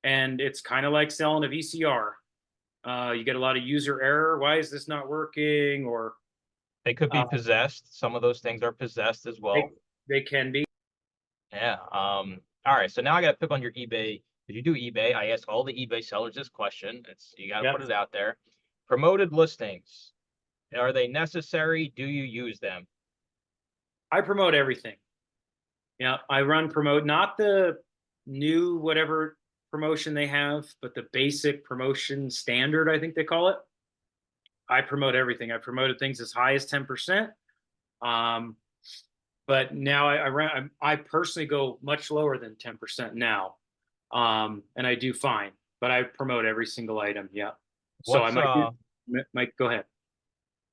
and it's kind of like selling a VCR. You get a lot of user error. Why is this not working? Or They could be possessed. Some of those things are possessed as well. They can be. Yeah. All right. So now I got to pick on your eBay. Did you do eBay? I ask all the eBay sellers this question. You got to put it out there. Promoted listings. Are they necessary? Do you use them? I promote everything. Yeah, I run promote, not the new whatever promotion they have, but the basic promotion standard, I think they call it. I promote everything. I promoted things as high as 10%. Um, but now I personally go much lower than 10% now. And I do fine, but I promote every single item. Yeah. So I What's might go ahead.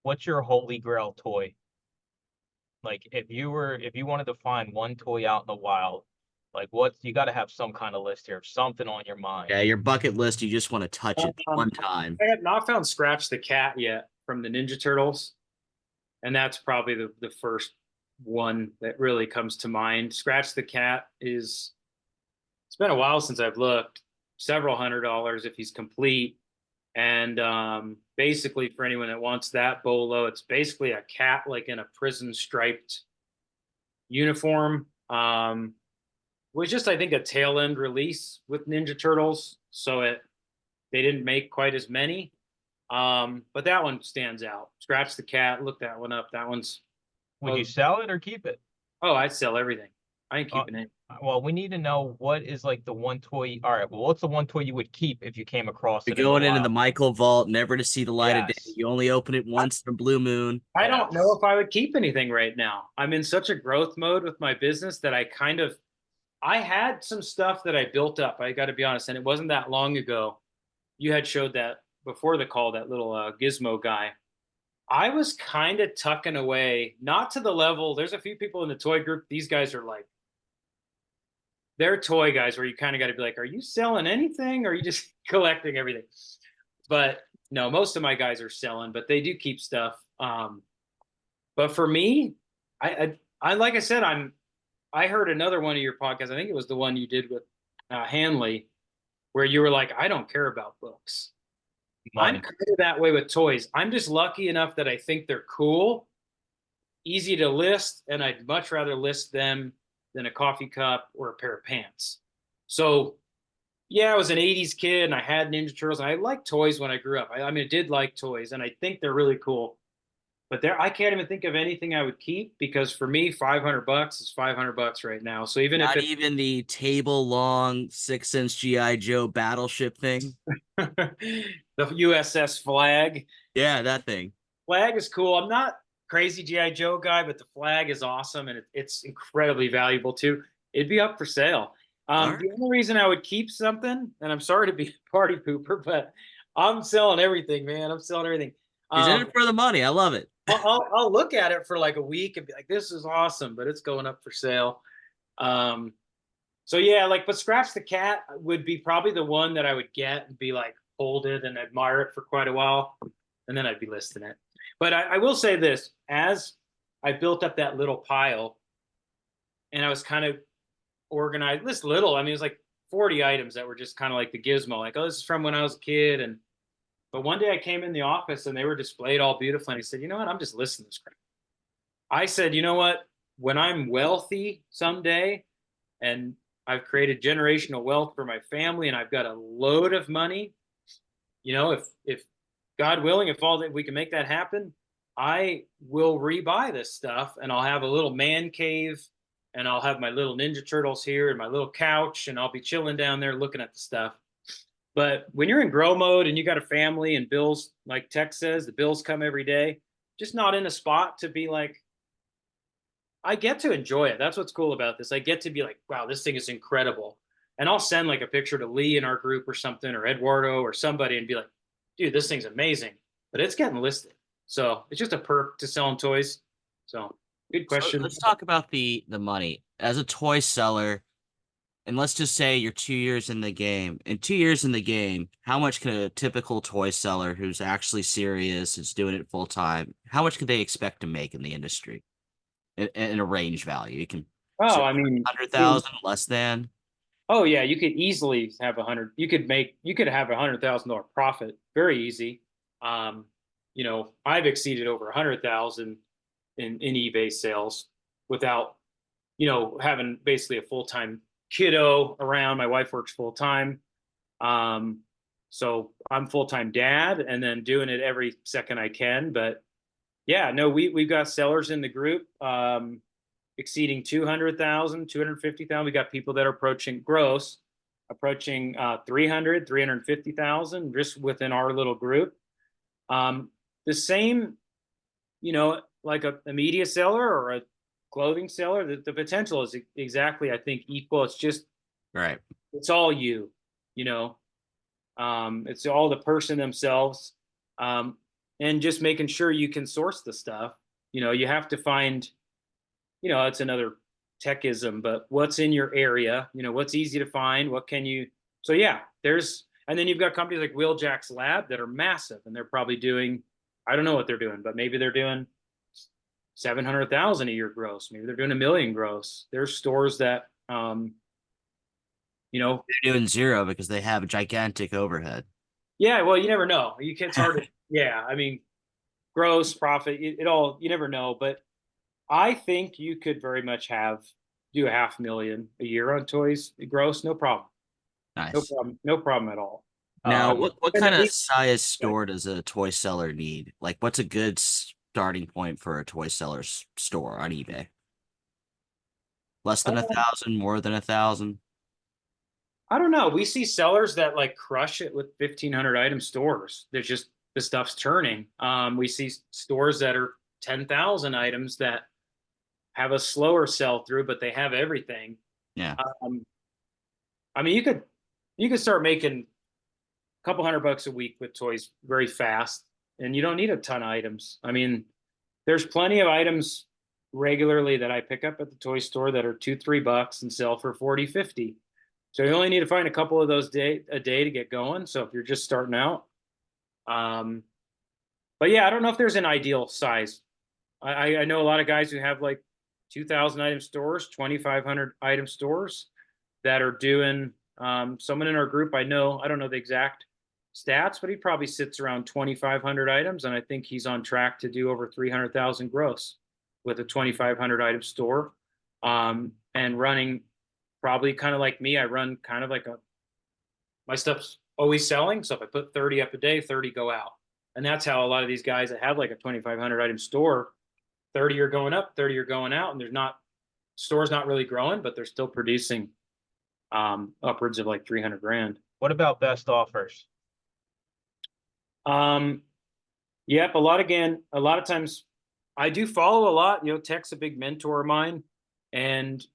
what's your holy grail toy? Like if you wanted to find one toy out in the wild, like what's you got to have some kind of list here, something on your mind. Yeah, your bucket list, you just want to touch it one time. I have not found Scratch the Cat yet from the Ninja Turtles. And that's probably the first one that really comes to mind. Scratch the Cat it's been a while since I've looked, several $100s if he's complete. And basically, for anyone that wants that bolo, it's basically a cat like in a prison striped uniform. Was just, I think, a tail end release with Ninja Turtles, so they didn't make quite as many. But that one stands out. Scratch the Cat. Look that one up. That one's. Would you sell it or keep it? Oh, I'd sell everything. I ain't keeping it. Well, we need to know what is like the one toy. All right, well, what's the one toy you would keep if you came across You're it going in into the the wild? Michael vault, never to see the light of day. Yes. You only open it once in a blue moon. I don't Yes. know if I would keep anything right now. I'm in such a growth mode with my business that I had some stuff that I built up. I got to be honest, and it wasn't that long ago. You had showed that before the call, that little gizmo guy. I was kind of tucking away, not to the level. There's a few people in the toy group. These guys are like, they're toy guys where you kind of got to be like, are you selling anything or are you just collecting everything? But no, most of my guys are selling, but they do keep stuff. But for me, I like I said, I heard another one of your podcasts. I think it was the one you did with Hanley, where you were like, I don't care about books. Money. I'm kind of that way with toys. I'm just lucky enough that I think they're cool, easy to list, and I'd much rather list them than a coffee cup or a pair of pants. So, yeah, I was an 80s kid and I had Ninja Turtles. And I liked toys when I grew up. I mean, I did like toys and I think they're really cool. But I can't even think of anything I would keep because for me, $500 is $500 right now. So even if Not it's even the table long 6-inch GI Joe Battleship thing. the USS Flag. Yeah, that thing. Flag is cool. I'm not crazy GI Joe guy, but the flag is awesome and it's incredibly valuable too. It'd be up for sale. Right. The only reason I would keep something, and I'm sorry to be a party pooper, but I'm selling everything, man. I'm selling everything. He's in it for the money. I love it. I'll look at it for like a week and be like, this is awesome, but it's going up for sale. So yeah, like, but Scratch the Cat would be probably the one that I would get and be like, hold it and admire it for quite a while. And then I'd be listing it. But I will say this, as I built up that little pile and I was kind of organized, this little, I mean, it was like 40 items that were just kind of like the gizmo, like, oh, this is from when I was a kid. But one day I came in the office and they were displayed all beautifully. And I said, you know what? I'm just listing this crap. I said, you know what? When I'm wealthy someday and I've created generational wealth for my family and I've got a load of money, you know, if God willing, if all that we can make that happen, I will rebuy this stuff and I'll have a little man cave and I'll have my little Ninja Turtles here and my little couch and I'll be chilling down there looking at the stuff. But when you're in grow mode and you got a family and bills, like Tex says, the bills come every day, just not in a spot to be like, I get to enjoy it. That's what's cool about this. I get to be like, wow, this thing is incredible. And I'll send like a picture to Lee in our group or something, or Eduardo or somebody and be like, dude, this thing's amazing. But it's getting listed. So it's just a perk to selling toys. So good question. So let's talk about the money. As a toy seller, and let's just say you're 2 years in the game. In 2 years in the game, how much can a typical toy seller who's actually serious, is doing it full time, how much can they expect to make in the industry? In a range value. You can Oh, I mean, 100,000 less than. oh yeah, you could easily have 100. You could have $100,000 profit very easy. You know, I've exceeded over 100,000 in eBay sales without, you know, having basically a full-time kiddo around. My wife works full time. So I'm full-time dad and then doing it every second I can. But yeah, no, we've got sellers in the group. exceeding 200,000, 250,000. We got people that are approaching gross, approaching 300, 350,000 just within our little group. The same, like a media seller or a clothing seller, the potential is exactly, I think, equal. It's just, Right. it's all it's all the person themselves. And just making sure you can source the stuff. You have to find, it's another techism, but what's in your area, what's easy to find, what can you, so yeah, and then you've got companies like Wheeljack's Lab that are massive, and they're probably doing, I don't know what they're doing, but maybe they're doing 700,000 a year gross. Maybe they're doing $1 million gross. There's stores that, They're doing zero because they have a gigantic overhead. yeah, well, you never know. It's hard to, yeah, I mean, gross profit, it all, you never know. But I think you could very much do $500,000 a year on toys gross, no problem. Nice. No problem at all. Now, what and kind at of least- size store does a toy seller need? Like, what's a good starting point for a toy seller's store on eBay? Less than 1,000, more than 1,000? I don't know. We see sellers that like crush it with 1,500 item stores. There's just, the stuff's turning. We see stores that are 10,000 items that have a slower sell through, but they have everything. Yeah. I mean, you could start making a couple $100 a week with toys very fast, and you don't need a ton of items. I mean, there's plenty of items regularly that I pick up at the toy store that are $2-3 and sell for 40, 50. So you only need to find a couple of those a day to get going. So if you're just starting out, but yeah, I don't know if there's an ideal size. I know a lot of guys who have like 2,000 item stores, 2,500 item stores that are doing. Someone in our group, I don't know the exact stats, but he probably sits around 2,500 items, and I think he's on track to do over 300,000 gross with a 2,500 item store, and running. Probably kind of like me, I run kind of like my stuff's always selling. So if I put 30 up a day, 30 go out. And that's how a lot of these guys that have like a 2,500 item store, 30 are going up, 30 are going out. And store's not really growing, but they're still producing upwards of like 300 grand. What about best offers? Yep. A lot of times I do follow a lot, Tech's a big mentor of mine. And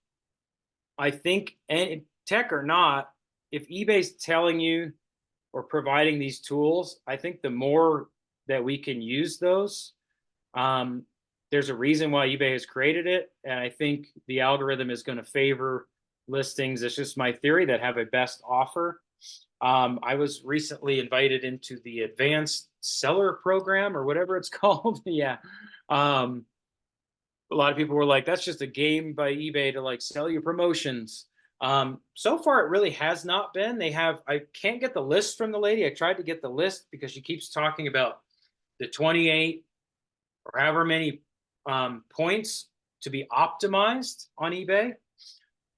I think, and tech or not, if eBay's telling you or providing these tools, I think the more that we can use those, there's a reason why eBay has created it. And I think the algorithm is going to favor listings. It's just my theory that have a best offer. I was recently invited into the advanced seller program or whatever it's called. Yeah. A lot of people were like, that's just a game by eBay to like sell you promotions. So far, it really has not been. I can't get the list from the lady. I tried to get the list because she keeps talking about the 28 or however many points to be optimized on eBay.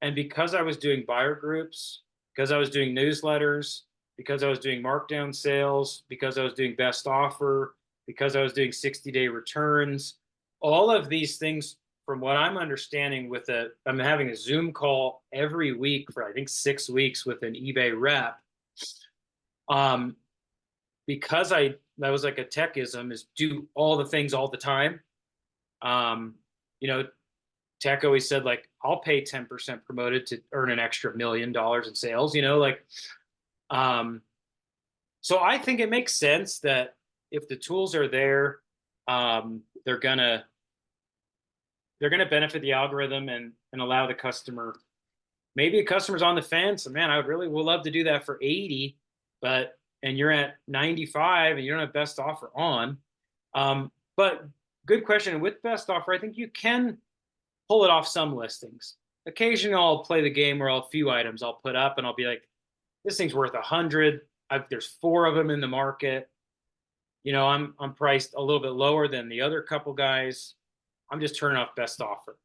And because I was doing buyer groups, because I was doing newsletters, because I was doing markdown sales, because I was doing best offer, because I was doing 60-day returns, all of these things, from what I'm understanding, I'm having a Zoom call every week for I think 6 weeks with an eBay rep. Because that was like a techism, is do all the things all the time. Tech always said like, I'll pay 10% promoted to earn an extra $1 million in sales. So I think it makes sense that if the tools are there, they're gonna benefit the algorithm and allow the customer. Maybe a customer's on the fence, and man, I would love to do that for 80, and you're at 95 and you don't have best offer on. But good question. With best offer, I think you can pull it off some listings. Occasionally I'll play the game where a few items I'll put up and I'll be like, this thing's worth 100. There's 4 of them in the market. I'm priced a little bit lower than the other couple guys. I'm just turning off best offer.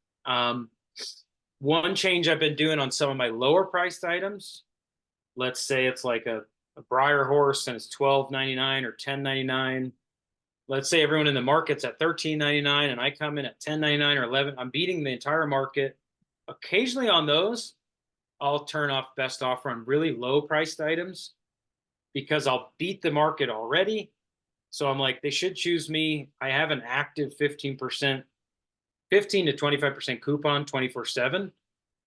One change I've been doing on some of my lower priced items, let's say it's like a Briar horse and it's $12.99 or $10.99. let's say everyone in the market's at $13.99 and I come in at $10.99 or $11, I'm beating the entire market. Occasionally on those, I'll turn off best offer on really low priced items because I'll beat the market already. So I'm like, they should choose me. I have an active 15% to 25% coupon 24/7.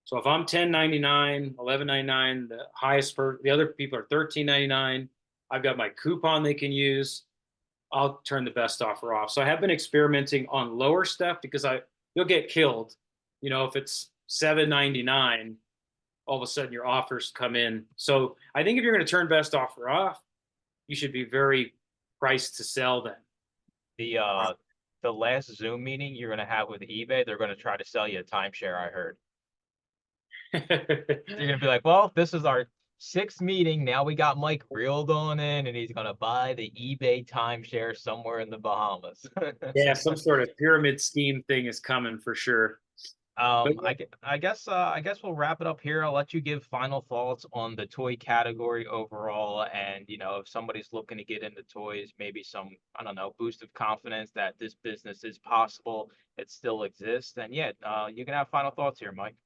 So if I'm $10.99, $11.99, the highest for the other people are $13.99, I've got my coupon they can use. I'll turn the best offer off. So I have been experimenting on lower stuff because you'll get killed. If it's $7.99, all of a sudden your offers come in. So I think if you're going to turn best offer off, you should be very priced to sell then. The last Zoom meeting you're gonna have with eBay, they're gonna try to sell you a timeshare, I heard. You're gonna be like, well, this is our 6th meeting. Now we got Mike reeled on in, and he's gonna buy the eBay timeshare somewhere in the Bahamas. Yeah, some sort of pyramid scheme thing is coming for sure. I guess we'll wrap it up here. I'll let you give final thoughts on the toy category overall, and if somebody's looking to get into toys, maybe some, I don't know, boost of confidence that this business is possible, it still exists. And yeah, you can have final thoughts here, Mike.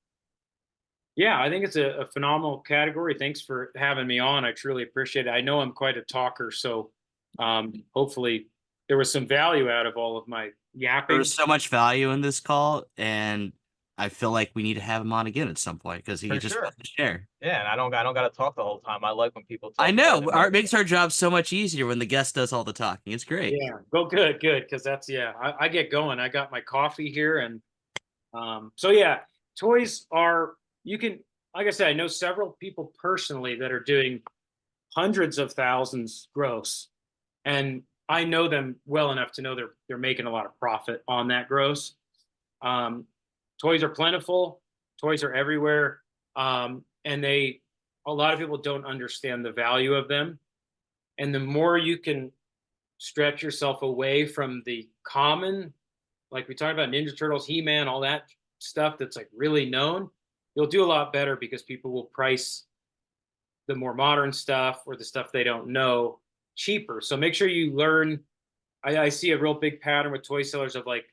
Yeah, I think it's a phenomenal category. Thanks for having me on. I truly appreciate it. I know I'm quite a talker, so hopefully there was some value out of all of my yapping. There was so much value in this call, and I feel like we need to have him on again at some point because he For just sure. wants to share. Yeah, and I don't got to talk the whole time. I like when people talk. I know. It Makes our job so much easier when the guest does all the talking. It's great. Yeah, go good, because that's I get going. I got my coffee here, and so yeah, toys are you can like I said, I know several people personally that are doing hundreds of thousands gross, and I know them well enough to know they're making a lot of profit on that gross. Toys are plentiful, toys are everywhere, and a lot of people don't understand the value of them. And the more you can stretch yourself away from the common, like we talked about Ninja Turtles, He-Man, all that stuff that's like really known, you'll do a lot better because people will price the more modern stuff or the stuff they don't know cheaper. So make sure you learn. I see a real big pattern with toy sellers of like,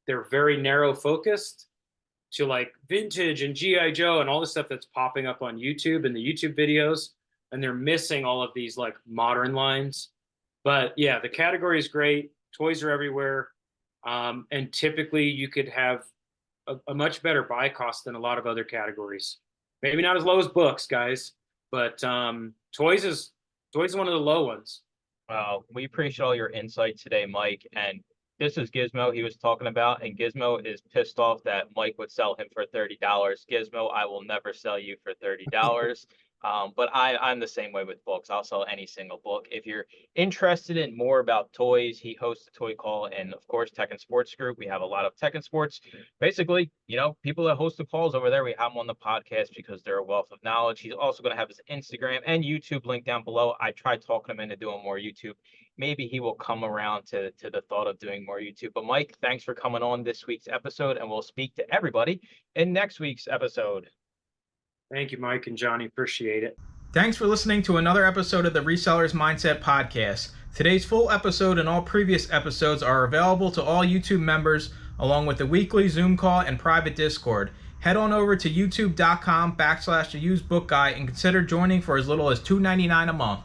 they're very narrow focused to like vintage and G.I. Joe and all the stuff that's popping up on YouTube and the YouTube videos. And they're missing all of these like modern lines. But yeah, the category is great. Toys are everywhere. And typically you could have a much better buy cost than a lot of other categories. Maybe not as low as books, guys, but toys is one of the low ones. We appreciate all your insight today, Mike. And this is Gizmo he was talking about, and Gizmo is pissed off that Mike would sell him for $30. Gizmo, I will never sell you for $30. But I'm the same way with books. I'll sell any single book. If you're interested in more about toys, he hosts a toy call, and of course, Tech and Sports Group. We have a lot of Tech and Sports. Basically, people that host the calls over there, we have them on the podcast because they're a wealth of knowledge. He's also going to have his Instagram and YouTube link down below. I tried talking him into doing more YouTube. Maybe he will come around to the thought of doing more YouTube. But Mike, thanks for coming on this week's episode, and we'll speak to everybody in next week's episode. Thank you, Mike and Johnny. Appreciate it. Thanks for listening to another episode of the Resellers Mindset Podcast. Today's full episode and all previous episodes are available to all YouTube members, along with the weekly Zoom call and private Discord. Head on over to youtube.com/theusebookguy and consider joining for as little as $2.99 a month.